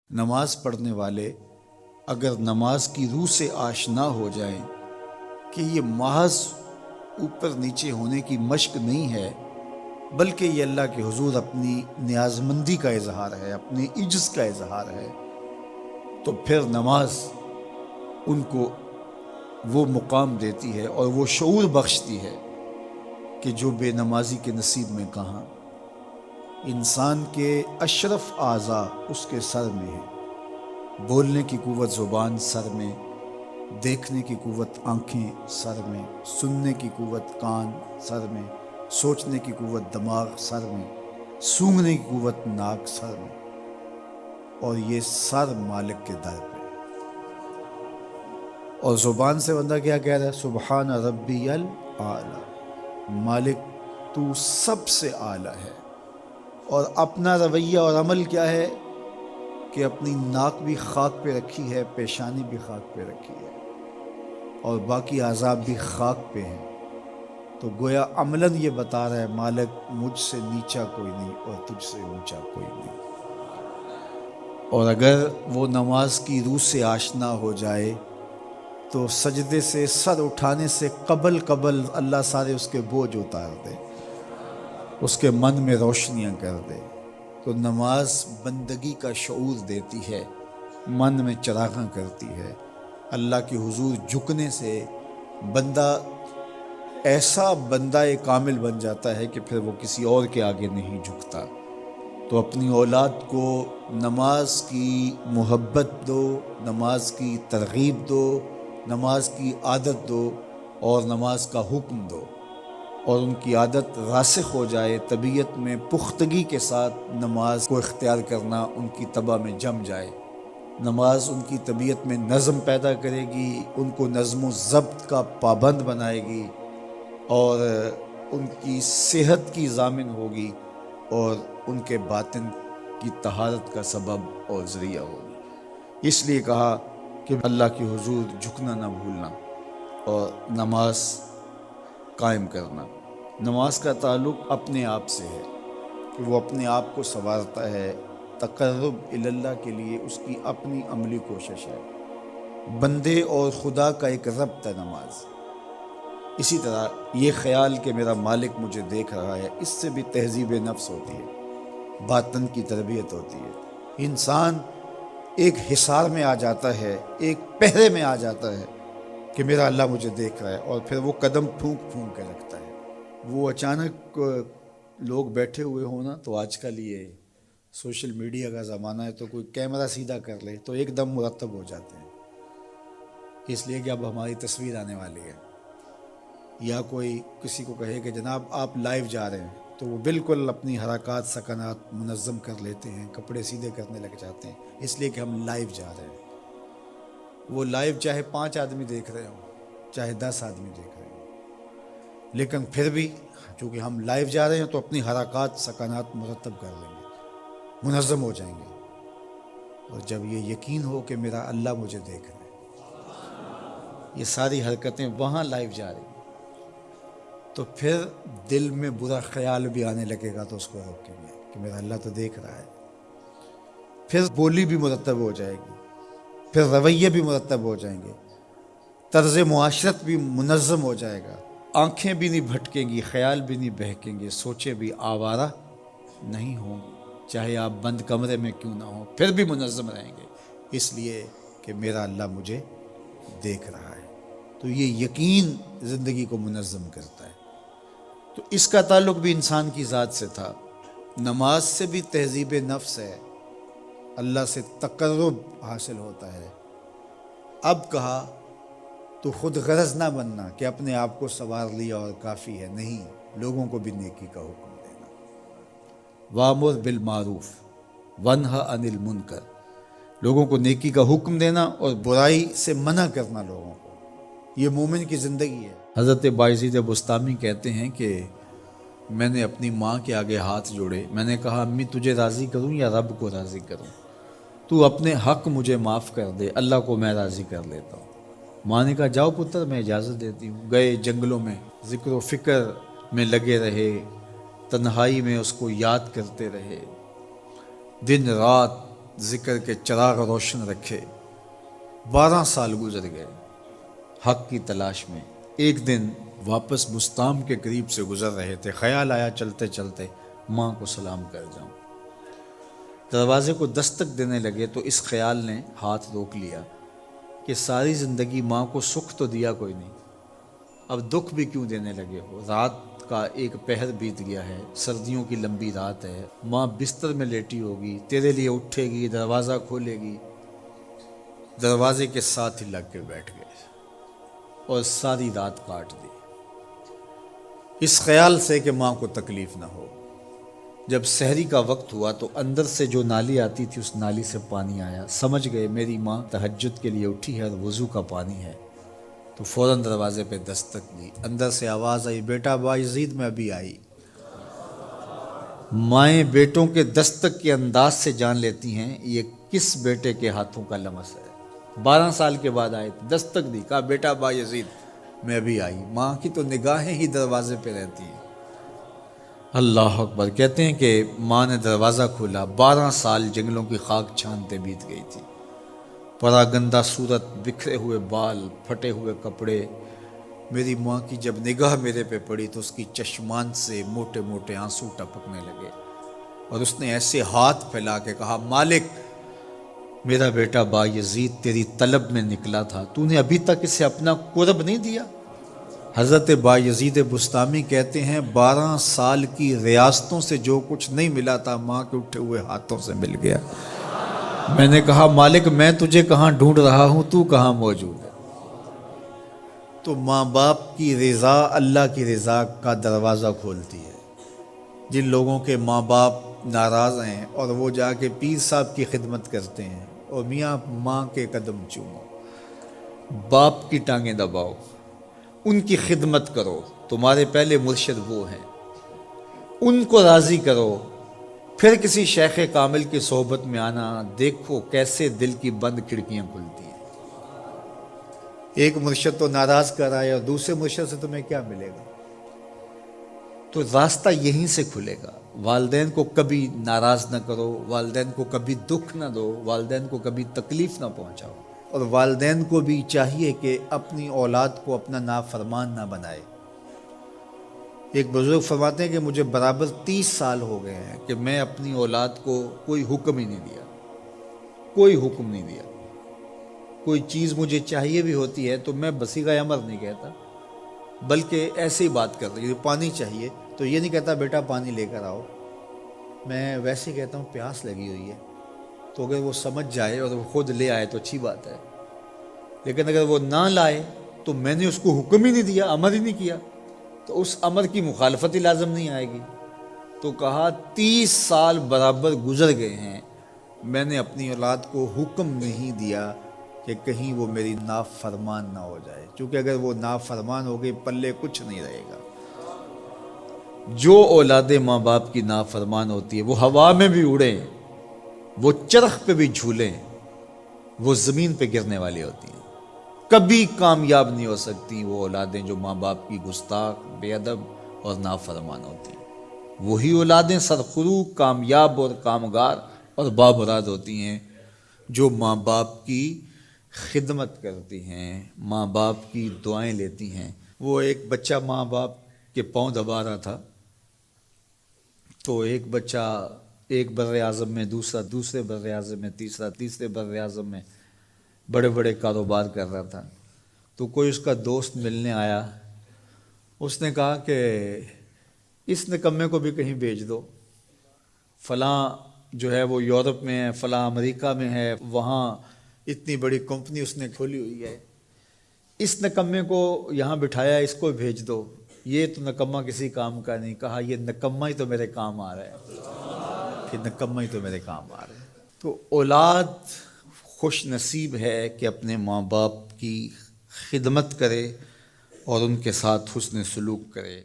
نماز پڑھنے والے اگر نماز کی روح سے آشنا ہو جائیں کہ یہ محض اوپر نیچے ہونے کی مشق نہیں ہے، بلکہ یہ اللہ کے حضور اپنی نیازمندی کا اظہار ہے، اپنے عجز کا اظہار ہے، تو پھر نماز ان کو وہ مقام دیتی ہے اور وہ شعور بخشتی ہے کہ جو بے نمازی کے نصیب میں کہاں۔ انسان کے اشرف اعضاء اس کے سر میں ہے، بولنے کی قوت زبان سر میں، دیکھنے کی قوت آنکھیں سر میں، سننے کی قوت کان سر میں، سوچنے کی قوت دماغ سر میں، سونگھنے کی قوت ناک سر میں، اور یہ سر مالک کے در پہ۔ اور زبان سے بندہ کیا کہہ رہا ہے؟ سبحان ربی الاعلی، مالک تو سب سے اعلیٰ ہے۔ اور اپنا رویہ اور عمل کیا ہے کہ اپنی ناک بھی خاک پہ رکھی ہے، پیشانی بھی خاک پہ رکھی ہے، اور باقی اعضاء بھی خاک پہ ہیں۔ تو گویا عملاً یہ بتا رہا ہے مالک مجھ سے نیچا کوئی نہیں اور تجھ سے اونچا کوئی نہیں۔ اور اگر وہ نماز کی روح سے آشنا ہو جائے تو سجدے سے سر اٹھانے سے قبل اللہ سارے اس کے بوجھ اتار دے، اس کے من میں روشنیاں کر دے۔ تو نماز بندگی کا شعور دیتی ہے، من میں چراغاں کرتی ہے۔ اللہ کے حضور جھکنے سے بندہ ایسا بندہ کامل بن جاتا ہے کہ پھر وہ کسی اور کے آگے نہیں جھکتا۔ تو اپنی اولاد کو نماز کی محبت دو، نماز کی ترغیب دو، نماز کی عادت دو اور نماز کا حکم دو، اور ان کی عادت راسخ ہو جائے، طبیعت میں پختگی کے ساتھ نماز کو اختیار کرنا ان کی طبع میں جم جائے۔ نماز ان کی طبیعت میں نظم پیدا کرے گی، ان کو نظم و ضبط کا پابند بنائے گی، اور ان کی صحت کی ضامن ہوگی، اور ان کے باطن کی طہارت کا سبب اور ذریعہ ہوگی۔ اس لیے کہا کہ اللہ کے حضور جھکنا نہ بھولنا اور نماز قائم کرنا۔ نماز کا تعلق اپنے آپ سے ہے کہ وہ اپنے آپ کو سنوارتا ہے، تقرب اللہ کے لیے اس کی اپنی عملی کوشش ہے۔ بندے اور خدا کا ایک ربط ہے نماز۔ اسی طرح یہ خیال کہ میرا مالک مجھے دیکھ رہا ہے، اس سے بھی تہذیب نفس ہوتی ہے، باطن کی تربیت ہوتی ہے۔ انسان ایک حصار میں آ جاتا ہے، ایک پہرے میں آ جاتا ہے کہ میرا اللہ مجھے دیکھ رہا ہے، اور پھر وہ قدم پھونک پھونک کے رکھتا ہے۔ وہ اچانک لوگ بیٹھے ہوئے ہوں نا، تو آج کل یہ سوشل میڈیا کا زمانہ ہے، تو کوئی کیمرہ سیدھا کر لے تو ایک دم مرتب ہو جاتے ہیں، اس لیے کہ اب ہماری تصویر آنے والی ہے۔ یا کوئی کسی کو کہے کہ جناب آپ لائیو جا رہے ہیں، تو وہ بالکل اپنی حرکات سکنات منظم کر لیتے ہیں، کپڑے سیدھے کرنے لگ جاتے ہیں، اس لیے کہ ہم لائیو جا رہے ہیں۔ وہ لائیو چاہے 5 آدمی دیکھ رہے ہوں، چاہے 10 آدمی دیکھ رہے ہوں، لیکن پھر بھی چونکہ ہم لائیو جا رہے ہیں تو اپنی حرکات سکنات مرتب کر لیں گے، منظم ہو جائیں گے۔ اور جب یہ یقین ہو کہ میرا اللہ مجھے دیکھ رہا ہے، یہ ساری حرکتیں وہاں لائیو جا رہی ہیں، تو پھر دل میں برا خیال بھی آنے لگے گا تو اس کو روکیں گے کہ میرا اللہ تو دیکھ رہا ہے۔ پھر بولی بھی مرتب ہو جائے گی، پھر رویے بھی مرتب ہو جائیں گے، طرز معاشرت بھی منظم ہو جائے گا، آنکھیں بھی نہیں بھٹکیں گی، خیال بھی نہیں بہکیں گے، سوچیں بھی آوارہ نہیں ہوں گی، چاہے آپ بند کمرے میں کیوں نہ ہوں، پھر بھی منظم رہیں گے، اس لیے کہ میرا اللہ مجھے دیکھ رہا ہے۔ تو یہ یقین زندگی کو منظم کرتا ہے۔ تو اس کا تعلق بھی انسان کی ذات سے تھا۔ نماز سے بھی تہذیب نفس ہے، اللہ سے تقرب حاصل ہوتا ہے۔ اب کہا تو خود غرض نہ بننا کہ اپنے آپ کو سنوار لیا اور کافی ہے، نہیں، لوگوں کو بھی نیکی کا حکم دینا۔ وَأْمُرْ بِالْمَعْرُوفِ وَانْهَ عَنِ الْمُنْکَرِ، لوگوں کو نیکی کا حکم دینا اور برائی سے منع کرنا لوگوں کو، یہ مومن کی زندگی ہے۔ حضرت بایزید بستامی کہتے ہیں کہ میں نے اپنی ماں کے آگے ہاتھ جوڑے، میں نے کہا امی تجھے راضی کروں یا رب کو راضی کروں؟ تو اپنے حق مجھے معاف کر دے، اللہ کو میں راضی کر لیتا ہوں۔ ماں نے کہا جاؤ پتر میں اجازت دیتی ہوں۔ گئے جنگلوں میں، ذکر و فکر میں لگے رہے، تنہائی میں اس کو یاد کرتے رہے، دن رات ذکر کے چراغ روشن رکھے۔ 12 سال گزر گئے حق کی تلاش میں۔ ایک دن واپس بستام کے قریب سے گزر رہے تھے، خیال آیا چلتے چلتے ماں کو سلام کر جاؤں۔ دروازے کو دستک دینے لگے تو اس خیال نے ہاتھ روک لیا کہ ساری زندگی ماں کو سکھ تو دیا کوئی نہیں، اب دکھ بھی کیوں دینے لگے ہو؟ رات کا ایک پہر بیت گیا ہے، سردیوں کی لمبی رات ہے، ماں بستر میں لیٹی ہوگی، تیرے لیے اٹھے گی، دروازہ کھولے گی۔ دروازے کے ساتھ ہی لگ کے بیٹھ گئے اور ساری رات کاٹ دی، اس خیال سے کہ ماں کو تکلیف نہ ہو۔ جب سحری کا وقت ہوا تو اندر سے جو نالی آتی تھی اس نالی سے پانی آیا، سمجھ گئے میری ماں تہجد کے لیے اٹھی ہے اور وضو کا پانی ہے، تو فوراً دروازے پہ دستک دی۔ اندر سے آواز آئی، بیٹا بایزید میں ابھی آئی۔ مائیں بیٹوں کے دستک کے انداز سے جان لیتی ہیں یہ کس بیٹے کے ہاتھوں کا لمس ہے۔ 12 سال کے بعد آئے، دستک دی، کہا بیٹا بایزید میں ابھی آئی۔ ماں کی تو نگاہیں ہی دروازے پہ رہتی ہیں۔ اللہ اکبر۔ کہتے ہیں کہ ماں نے دروازہ کھولا، 12 سال جنگلوں کی خاک چھانتے بیت گئی تھی، پراگندہ صورت، بکھرے ہوئے بال، پھٹے ہوئے کپڑے۔ میری ماں کی جب نگاہ میرے پہ پڑی تو اس کی چشمان سے موٹے موٹے آنسو ٹپکنے لگے، اور اس نے ایسے ہاتھ پھیلا کے کہا، مالک میرا بیٹا بایزید تیری طلب میں نکلا تھا، تو نے ابھی تک اسے اپنا قرب نہیں دیا۔ حضرت بایزید بستامی کہتے ہیں 12 سال کی ریاستوں سے جو کچھ نہیں ملا تھا ماں کے اٹھے ہوئے ہاتھوں سے مل گیا۔ میں نے کہا مالک میں تجھے کہاں ڈھونڈ رہا ہوں، تو کہاں موجود ہے؟ تو ماں باپ کی رضا اللہ کی رضا کا دروازہ کھولتی ہے۔ جن لوگوں کے ماں باپ ناراض ہیں اور وہ جا کے پیر صاحب کی خدمت کرتے ہیں، اور میاں ماں کے قدم چومو، باپ کی ٹانگیں دباؤ، ان کی خدمت کرو، تمہارے پہلے مرشد وہ ہیں، ان کو راضی کرو، پھر کسی شیخ کامل کی صحبت میں آنا، دیکھو کیسے دل کی بند کھڑکیاں کھلتی ہیں۔ ایک مرشد تو ناراض کر رہا ہے اور دوسرے مرشد سے تمہیں کیا ملے گا؟ تو راستہ یہیں سے کھلے گا۔ والدین کو کبھی ناراض نہ کرو، والدین کو کبھی دکھ نہ دو، والدین کو کبھی تکلیف نہ پہنچاؤ، اور والدین کو بھی چاہیے کہ اپنی اولاد کو اپنا نافرمان نہ بنائے۔ ایک بزرگ فرماتے ہیں کہ مجھے برابر 30 سال ہو گئے ہیں کہ میں اپنی اولاد کو کوئی حکم ہی نہیں دیا، کوئی حکم نہیں دیا۔ کوئی چیز مجھے چاہیے بھی ہوتی ہے تو میں بصیغہ امر نہیں کہتا، بلکہ ایسے ہی بات کرتا ہوں۔ پانی چاہیے تو یہ نہیں کہتا بیٹا پانی لے کر آؤ، میں ویسے کہتا ہوں پیاس لگی ہوئی ہے، تو اگر وہ سمجھ جائے اور وہ خود لے آئے تو اچھی بات ہے، لیکن اگر وہ نہ لائے تو میں نے اس کو حکم ہی نہیں دیا، امر ہی نہیں کیا، تو اس امر کی مخالفت ہی لازم نہیں آئے گی۔ تو کہا 30 سال برابر گزر گئے ہیں، میں نے اپنی اولاد کو حکم نہیں دیا کہ کہیں وہ میری نافرمان نہ ہو جائے، کیونکہ اگر وہ نافرمان ہو گئی پلے کچھ نہیں رہے گا۔ جو اولادیں ماں باپ کی نافرمان ہوتی ہے وہ ہوا میں بھی اڑیں، وہ چرخ پہ بھی جھولیں، وہ زمین پہ گرنے والی ہوتی ہیں، کبھی کامیاب نہیں ہو سکتی وہ اولادیں جو ماں باپ کی گستاخ، بے ادب اور نافرمان ہوتی ہیں۔ وہی اولادیں سرخرو، کامیاب اور کامگار اور بامراد ہوتی ہیں جو ماں باپ کی خدمت کرتی ہیں، ماں باپ کی دعائیں لیتی ہیں۔ وہ ایک بچہ ماں باپ کے پاؤں دبا رہا تھا، تو ایک بچہ ایک بر اعظم میں، دوسرا دوسرے بر اعظم میں، تیسرا تیسرے بر اعظم میں بڑے بڑے کاروبار کر رہا تھا۔ تو کوئی اس کا دوست ملنے آیا، اس نے کہا کہ اس نکمے کو بھی کہیں بھیج دو، فلاں جو ہے وہ یورپ میں ہے، فلاں امریکہ میں ہے، وہاں اتنی بڑی کمپنی اس نے کھولی ہوئی ہے، اس نکمے کو یہاں بٹھایا، اس کو بھیج دو، یہ تو نکمہ کسی کام کا نہیں۔ کہا یہ نکمہ ہی تو میرے کام آ رہا ہے، کہ نکمہ ہی تو میرے کام آ رہا ہے۔ تو اولاد خوش نصیب ہے کہ اپنے ماں باپ کی خدمت کرے اور ان کے ساتھ حسن سلوک کرے۔